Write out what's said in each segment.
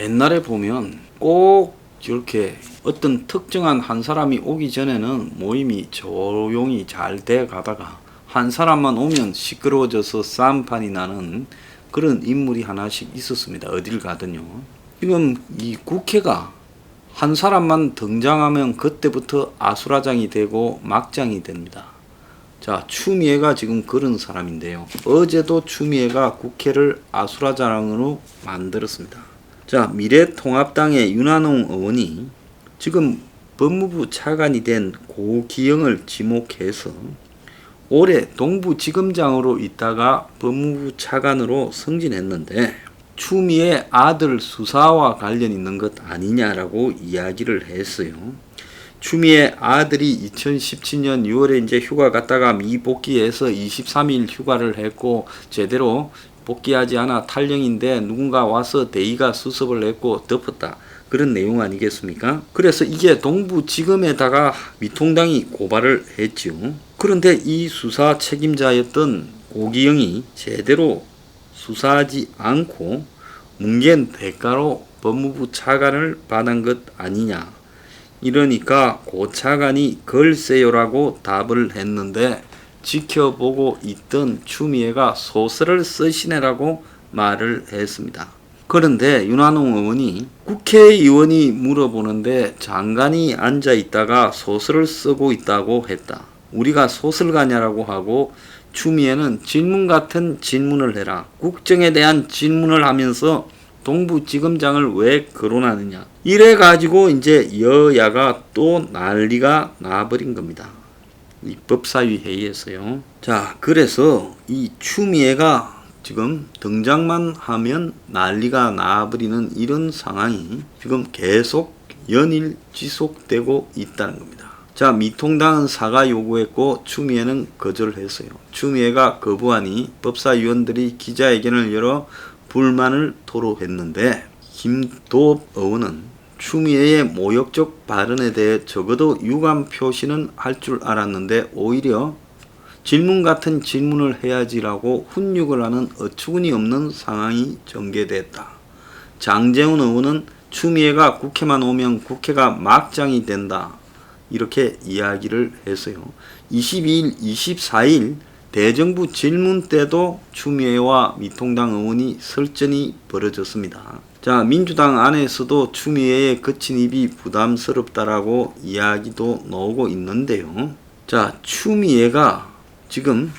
옛날에 보면 꼭 이렇게 어떤 특정한 한 사람이 오기 전에는 모임이 조용히 잘 돼 가다가 한 사람만 오면 시끄러워져서 싸움판이 나는 그런 인물이 하나씩 있었습니다. 어딜 가든요. 지금 이 국회가 한 사람만 등장하면 그때부터 아수라장이 되고 막장이 됩니다. 자, 추미애가 지금 그런 사람인데요. 어제도 추미애가 국회를 아수라장으로 만들었습니다. 자, 미래통합당의 윤한홍 의원이 지금 법무부 차관이 된 고기영을 지목해서 올해 동부지검장으로 있다가 법무부 차관으로 승진했는데 추미애 아들 수사와 관련 있는 것 아니냐라고 이야기를 했어요. 추미애 아들이 2017년 6월에 이제 휴가 갔다가 미복귀해서 23일 휴가를 했고 제대로 복귀하지 않아 탈영인데 누군가 와서 대의가 수습을 했고 덮었다. 그런 내용 아니겠습니까? 그래서 이게 동부지검에다가 미통당이 고발을 했죠. 그런데 이 수사 책임자였던 고기영이 제대로 수사하지 않고 뭉갠 대가로 법무부 차관을 받은 것 아니냐. 이러니까 고 차관이 글쎄요라고 답을 했는데 지켜보고 있던 추미애가 소설을 쓰시네라고 말을 했습니다. 그런데 윤한홍 의원이 국회의원이 물어보는데 장관이 앉아있다가 소설을 쓰고 있다고 했다. 우리가 소설가냐라고 하고 추미애는 질문 같은 질문을 해라. 국정에 대한 질문을 하면서 동부지검장을 왜 거론하느냐. 이래가지고 이제 여야가 또 난리가 나버린 겁니다. 이 법사위 회의에서요. 자, 그래서 이 추미애가 지금 등장만 하면 난리가 나버리는 이런 상황이 지금 계속 연일 지속되고 있다는 겁니다. 자, 미통당은 사과 요구했고 추미애는 거절을 했어요. 추미애가 거부하니 법사위원들이 기자회견을 열어 불만을 토로했는데 김도읍 의원은 추미애의 모욕적 발언에 대해 적어도 유감 표시는 할 줄 알았는데 오히려 질문 같은 질문을 해야지라고 훈육을 하는 어처구니 없는 상황이 전개됐다. 장제훈 의원은 추미애가 국회만 오면 국회가 막장이 된다. 이렇게 이야기를 했어요. 22일, 24일 대정부 질문 때도 추미애와 미통당 의원이 설전이 벌어졌습니다. 자, 민주당 안에서도 추미애의 거친 입이 부담스럽다라고 이야기도 나오고 있는데요. 자, 추미애가 지금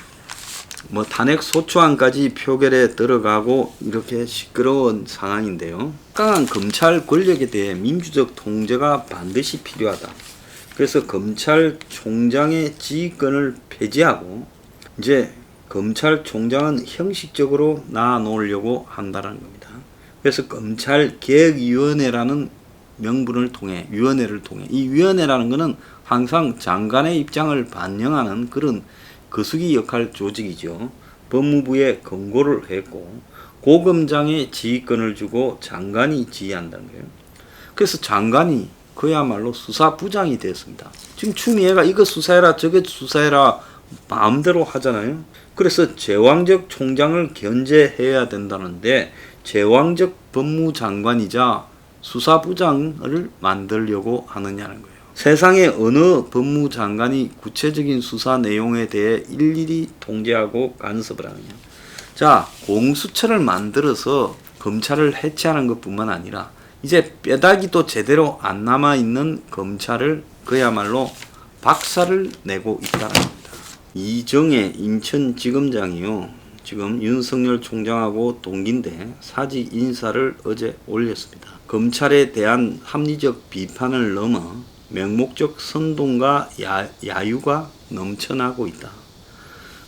탄핵 소추안까지 표결에 들어가고 이렇게 시끄러운 상황인데요. 강한 검찰 권력에 대해 민주적 통제가 반드시 필요하다. 그래서 검찰총장의 지휘권을 폐지하고 이제 검찰총장은 형식적으로 놔놓으려고 한다는 겁니다. 그래서 검찰개혁위원회라는 명분을 통해 위원회를 통해 이 위원회라는 것은 항상 장관의 입장을 반영하는 그런 거수기 역할 조직이죠. 법무부에 권고를 했고 고검장의 지휘권을 주고 장관이 지휘한다는 거예요. 그래서 장관이 그야말로 수사부장이 됐습니다. 지금 추미애가 이거 수사해라 저거 수사해라 마음대로 하잖아요. 그래서 제왕적 총장을 견제해야 된다는데 제왕적 법무장관이자 수사부장을 만들려고 하느냐는 거예요. 세상에 어느 법무장관이 구체적인 수사 내용에 대해 일일이 통제하고 간섭을 하느냐. 자, 공수처를 만들어서 검찰을 해체하는 것뿐만 아니라 이제 뼈다귀도 제대로 안 남아있는 검찰을 그야말로 박살을 내고 있다는 겁니다. 이정혜 인천지검장이요. 지금 윤석열 총장하고 동기인데 사지 인사를 어제 올렸습니다. 검찰에 대한 합리적 비판을 넘어 맹목적 선동과 야유가 넘쳐나고 있다.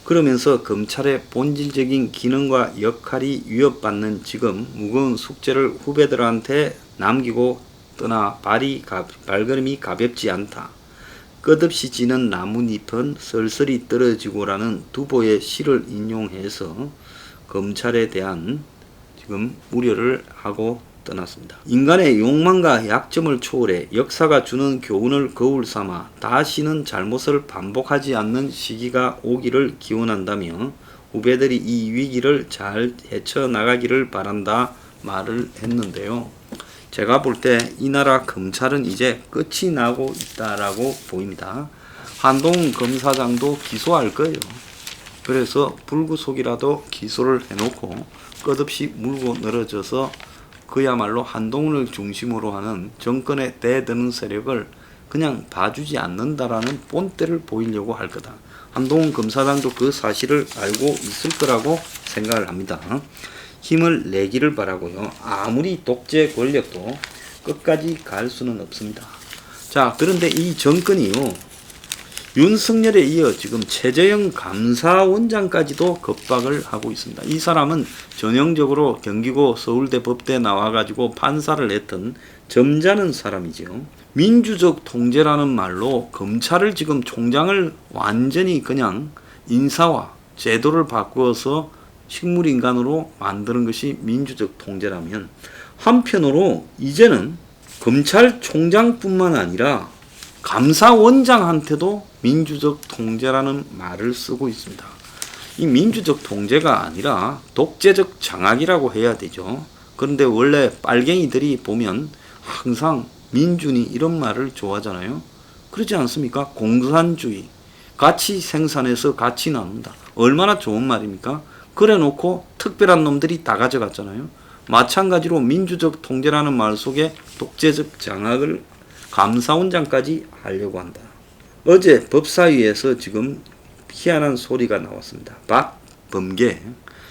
그러면서 검찰의 본질적인 기능과 역할이 위협받는 지금 무거운 숙제를 후배들한테 남기고 떠나 발걸음이 가볍지 않다. 끝없이 지는 나뭇잎은 쓸쓸히 떨어지고라는 두보의 시를 인용해서 검찰에 대한 지금 우려를 하고 떠났습니다. 인간의 욕망과 약점을 초월해 역사가 주는 교훈을 거울 삼아 다시는 잘못을 반복하지 않는 시기가 오기를 기원한다며 후배들이 이 위기를 잘 헤쳐나가기를 바란다 말을 했는데요. 제가 볼 때 이 나라 검찰은 이제 끝이 나고 있다라고 보입니다. 한동훈 검사장도 기소할 거예요. 그래서 불구속이라도 기소를 해놓고 끝없이 물고 늘어져서 그야말로 한동훈을 중심으로 하는 정권에 대드는 세력을 그냥 봐주지 않는다라는 본때를 보이려고 할 거다. 한동훈 검사장도 그 사실을 알고 있을 거라고 생각을 합니다. 힘을 내기를 바라고요. 아무리 독재 권력도 끝까지 갈 수는 없습니다. 자, 그런데 이 정권이요, 윤석열에 이어 지금 최재형 감사원장까지도 겁박을 하고 있습니다. 이 사람은 전형적으로 경기고 서울대 법대 나와가지고 판사를 했던 점잖은 사람이죠. 민주적 통제라는 말로 검찰을 지금 총장을 완전히 그냥 인사와 제도를 바꾸어서 식물인간으로 만드는 것이 민주적 통제라면, 한편으로 이제는 검찰총장뿐만 아니라 감사원장한테도 민주적 통제라는 말을 쓰고 있습니다. 이 민주적 통제가 아니라 독재적 장악이라고 해야 되죠. 그런데 원래 빨갱이들이 보면 항상 민준이 이런 말을 좋아하잖아요. 그렇지 않습니까? 공산주의, 가치 생산해서 가치 나눈다. 얼마나 좋은 말입니까? 그래 놓고 특별한 놈들이 다 가져갔잖아요. 마찬가지로 민주적 통제라는 말 속에 독재적 장악을 감사원장까지 하려고 한다. 어제 법사위에서 지금 희한한 소리가 나왔습니다. 박범계,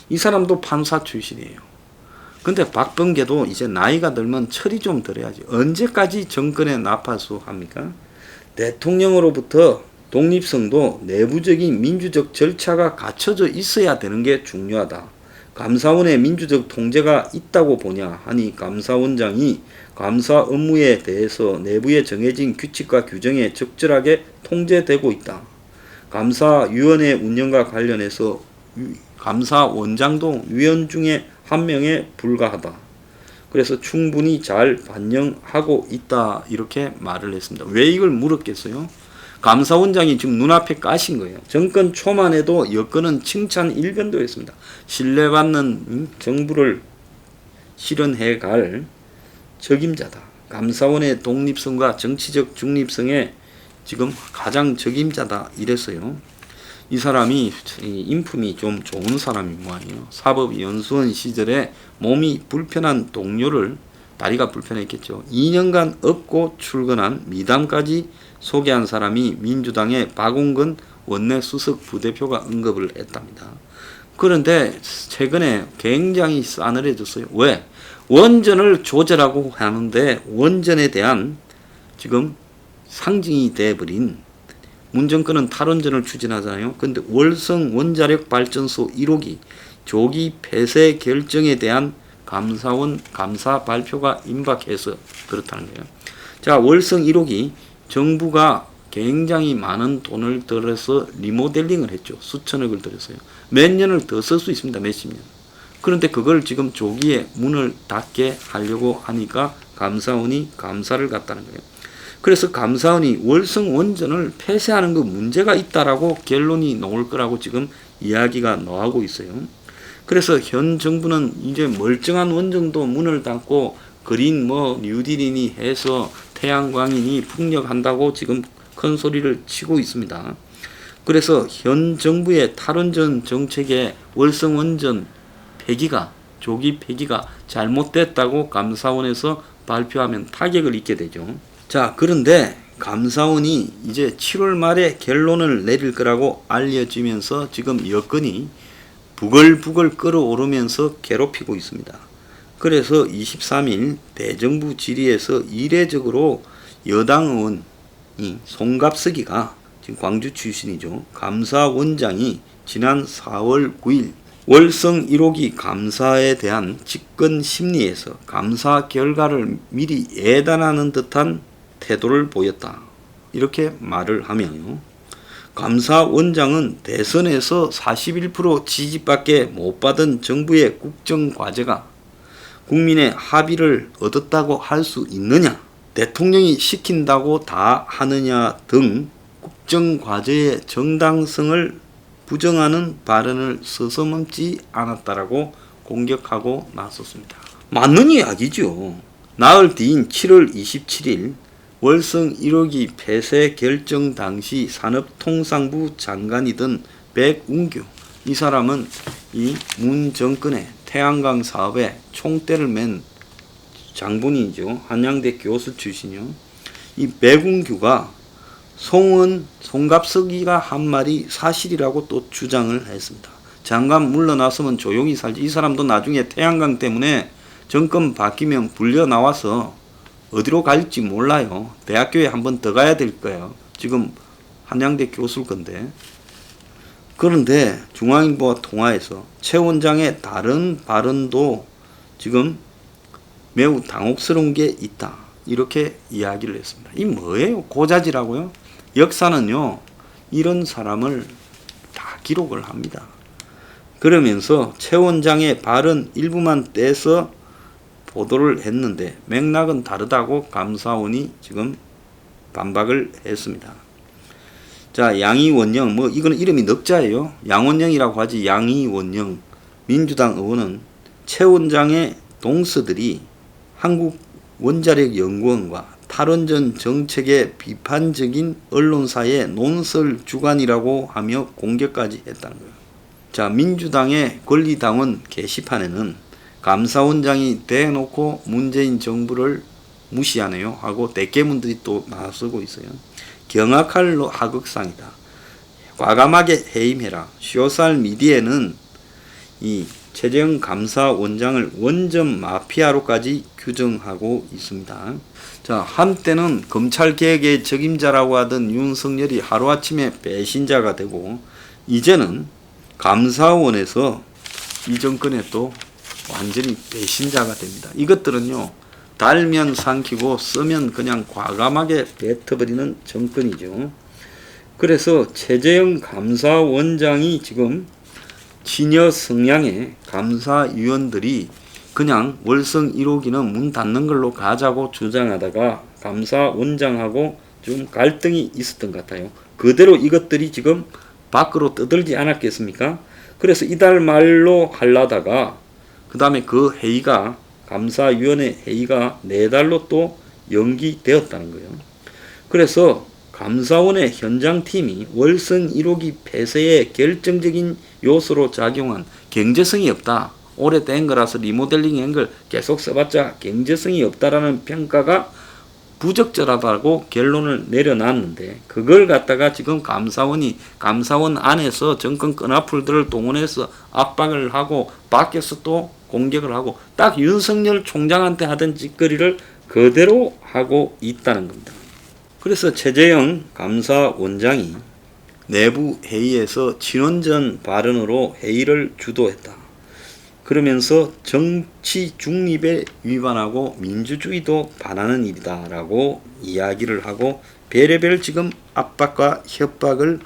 이 사람도 판사 출신이에요. 근데 박범계도 이제 나이가 들면 철이 좀 들어야지. 언제까지 정권에 나파수 합니까? 대통령으로부터 독립성도 내부적인 민주적 절차가 갖춰져 있어야 되는 게 중요하다. 감사원의 민주적 통제가 있다고 보냐 하니 감사원장이 감사 업무에 대해서 내부에 정해진 규칙과 규정에 적절하게 통제되고 있다. 감사위원회 운영과 관련해서 감사원장도 위원 중에 한 명에 불과하다. 그래서 충분히 잘 반영하고 있다, 이렇게 말을 했습니다. 왜 이걸 물었겠어요? 감사원장이 지금 눈앞에 까신 거예요. 정권 초만 해도 여건은 칭찬 일변도였습니다. 신뢰받는 정부를 실현해 갈 적임자다. 감사원의 독립성과 정치적 중립성에 지금 가장 적임자다, 이랬어요. 이 사람이 인품이 좀 좋은 사람인 모양이에요. 사법연수원 시절에 몸이 불편한 동료를, 다리가 불편했겠죠, 2년간 업고 출근한 미담까지 소개한 사람이 민주당의 박웅근 원내수석 부대표가 언급을 했답니다. 그런데 최근에 굉장히 싸늘해졌어요. 왜? 원전을 조절하고 하는데 원전에 대한 지금 상징이 돼버린, 문정권은 탈원전을 추진하잖아요. 근데 월성 원자력 발전소 1호기 조기 폐쇄 결정에 대한 감사원 감사 발표가 임박해서 그렇다는 거예요. 자, 월성 1호기 정부가 굉장히 많은 돈을 들여서 리모델링을 했죠. 수천억을 들였어요. 몇 년을 더 쓸 수 있습니다. 몇십 년. 그런데 그걸 지금 조기에 문을 닫게 하려고 하니까 감사원이 감사를 갔다는 거예요. 그래서 감사원이 월성 원전을 폐쇄하는 거 문제가 있다라고 결론이 나올 거라고 지금 이야기가 나오고 있어요. 그래서 현 정부는 이제 멀쩡한 원전도 문을 닫고 그린 뉴딜이니 해서 태양광이니 풍력한다고 지금 큰 소리를 치고 있습니다. 그래서 현 정부의 탈원전 정책에 월성 원전 폐기가, 조기 폐기가 잘못됐다고 감사원에서 발표하면 타격을 입게 되죠. 자, 그런데 감사원이 이제 7월 말에 결론을 내릴 거라고 알려지면서 지금 여건이 부글부글 끓어오르면서 괴롭히고 있습니다. 그래서 23일 대정부 질의에서 이례적으로 여당 의원이 송갑석이가, 지금 광주 출신이죠, 감사원장이 지난 4월 9일 월성 1호기 감사에 대한 직권 심리에서 감사 결과를 미리 예단하는 듯한 태도를 보였다, 이렇게 말을 하면요, 감사원장은 대선에서 41% 지지밖에 못 받은 정부의 국정과제가 국민의 합의를 얻었다고 할 수 있느냐, 대통령이 시킨다고 다 하느냐 등 국정과제의 정당성을 부정하는 발언을 서슴없지 않았다라고 공격하고 나섰습니다. 맞는 이야기죠. 나흘 뒤인 7월 27일 월성 1호기 폐쇄 결정 당시 산업통상부 장관이던 백운규, 이 사람은 이 문 정권의 태양광 사업에 총대를 맨 장본인이죠. 한양대 교수 출신이요. 이 백운규가 송갑석이가 한 말이 사실이라고 또 주장을 했습니다. 장관 물러났으면 조용히 살지. 이 사람도 나중에 태양광 때문에 정권 바뀌면 불려 나와서 어디로 갈지 몰라요. 대학교에 한 번 더 가야 될 거예요. 지금 한양대 교수일 건데. 그런데 중앙일보와 통화에서 최 원장의 다른 발언도 지금 매우 당혹스러운 게 있다, 이렇게 이야기를 했습니다. 이 뭐예요? 고자질하고요. 역사는요, 이런 사람을 다 기록을 합니다. 그러면서 최 원장의 발언 일부만 떼서 보도를 했는데 맥락은 다르다고 감사원이 지금 반박을 했습니다. 자, 양이원영, 뭐 이거는 이름이 넉자예요. 양원영이라고 하지 양이원영 민주당 의원은 최 원장의 동서들이 한국원자력연구원과 탈원전 정책의 비판적인 언론사의 논설 주관이라고 하며 공격까지 했다는 거예요. 자, 민주당의 권리당원 게시판에는 감사원장이 대놓고 문재인 정부를 무시하네요 하고 대깨문들이 또 나서고 있어요. 경악할 하극상이다. 과감하게 해임해라. 소셜미디어는 이 최재형 감사원장을 원전 마피아로까지 규정하고 있습니다. 자, 한때는 검찰개혁의 적임자라고 하던 윤석열이 하루아침에 배신자가 되고, 이제는 감사원에서 이 정권에 또 완전히 배신자가 됩니다. 이것들은요, 달면 삼키고 쓰면 그냥 과감하게 뱉어버리는 정권이죠. 그래서 최재형 감사원장이 지금 진여 성향의 감사위원들이 그냥 월성 1호기는 문 닫는 걸로 가자고 주장하다가 감사원장하고 좀 갈등이 있었던 것 같아요. 그대로 이것들이 지금 밖으로 떠들지 않았겠습니까? 그래서 이달 말로 하려다가 그 다음에 그 회의가, 감사위원회 회의가 4달로 또 연기되었다는 거예요. 그래서 감사원의 현장팀이 월성 1호기 폐쇄의 결정적인 요소로 작용한 경제성이 없다. 오래된 거라서 리모델링 한 걸 계속 써봤자 경제성이 없다라는 평가가 부적절하다고 결론을 내려놨는데, 그걸 갖다가 지금 감사원이 감사원 안에서 정권 끈앞풀들을 동원해서 압박을 하고 밖에서 또 공격을 하고 딱 윤석열 총장한테 하던 짓거리를 그대로 하고 있다는 겁니다. 그래서 최재형 감사원장이 내부 회의에서 친원전 발언으로 회의를 주도했다. 그러면서 정치 중립에 위반하고 민주주의도 반하는 일이다라고 이야기를 하고 별의별 지금 압박과 협박을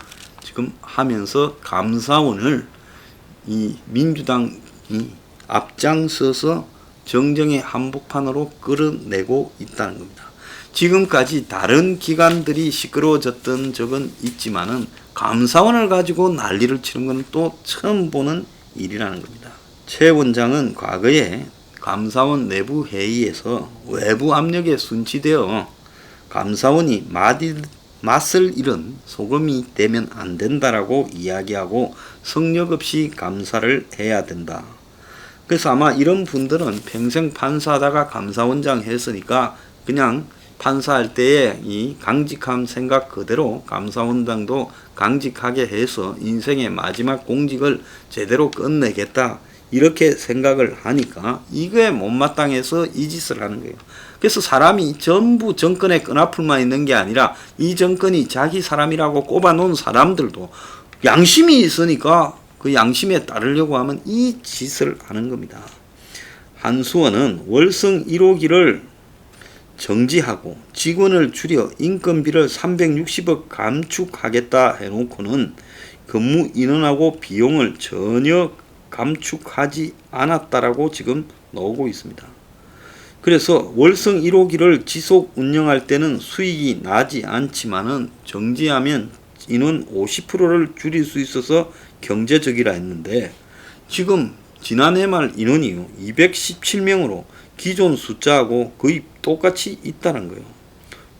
지금 하면서 감사원을 이 민주당이 앞장서서 정정의 한복판으로 끌어내고 있다는 겁니다. 지금까지 다른 기관들이 시끄러워졌던 적은 있지만은 감사원을 가지고 난리를 치는 건 또 처음 보는 일이라는 겁니다. 최 원장은 과거에 감사원 내부 회의에서 외부 압력에 순치되어 감사원이 맛을 잃은 소금이 되면 안 된다라고 이야기하고 성역 없이 감사를 해야 된다. 그래서 아마 이런 분들은 평생 판사하다가 감사원장 했으니까 그냥 판사할 때의 이 강직함 생각 그대로 감사원장도 강직하게 해서 인생의 마지막 공직을 제대로 끝내겠다, 이렇게 생각을 하니까 이게 못마땅해서 이 짓을 하는 거예요. 그래서 사람이 전부 정권의 끈앞을만 있는 게 아니라 이 정권이 자기 사람이라고 꼽아놓은 사람들도 양심이 있으니까 그 양심에 따르려고 하면 이 짓을 하는 겁니다. 한수원은 월성 1호기를 정지하고 직원을 줄여 인건비를 360억 감축하겠다 해놓고는 근무 인원하고 비용을 전혀 감축하지 않았다라고 지금 나오고 있습니다. 그래서 월성 1호기를 지속 운영할 때는 수익이 나지 않지만은 정지하면 인원 50%를 줄일 수 있어서 경제적이라 했는데, 지금 지난해 말 인원이 217명으로 기존 숫자하고 거의 똑같이 있다는 거예요.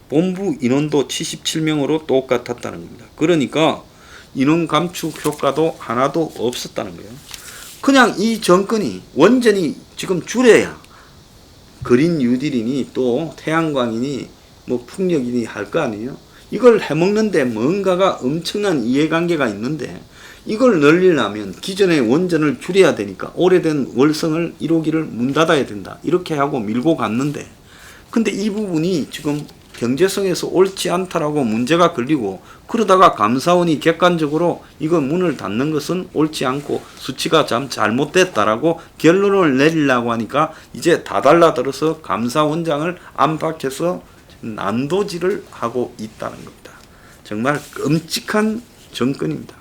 본부 인원도 77명으로 똑같았다는 겁니다. 그러니까 인원 감축 효과도 하나도 없었다는 거예요. 그냥 이 정권이 완전히 지금 줄여야 그린 뉴딜이니 또 태양광이니 뭐 풍력이니 할 거 아니에요. 이걸 해먹는데 뭔가가 엄청난 이해관계가 있는데 이걸 늘리려면 기존의 원전을 줄여야 되니까 오래된 월성을 1호기를 문 닫아야 된다. 이렇게 하고 밀고 갔는데 근데 이 부분이 지금 경제성에서 옳지 않다라고 문제가 걸리고 그러다가 감사원이 객관적으로 이거 문을 닫는 것은 옳지 않고 수치가 참 잘못됐다라고 결론을 내리려고 하니까 이제 다 달라들어서 감사원장을 안팎에서 난도질을 하고 있다는 겁니다. 정말 끔찍한 정권입니다.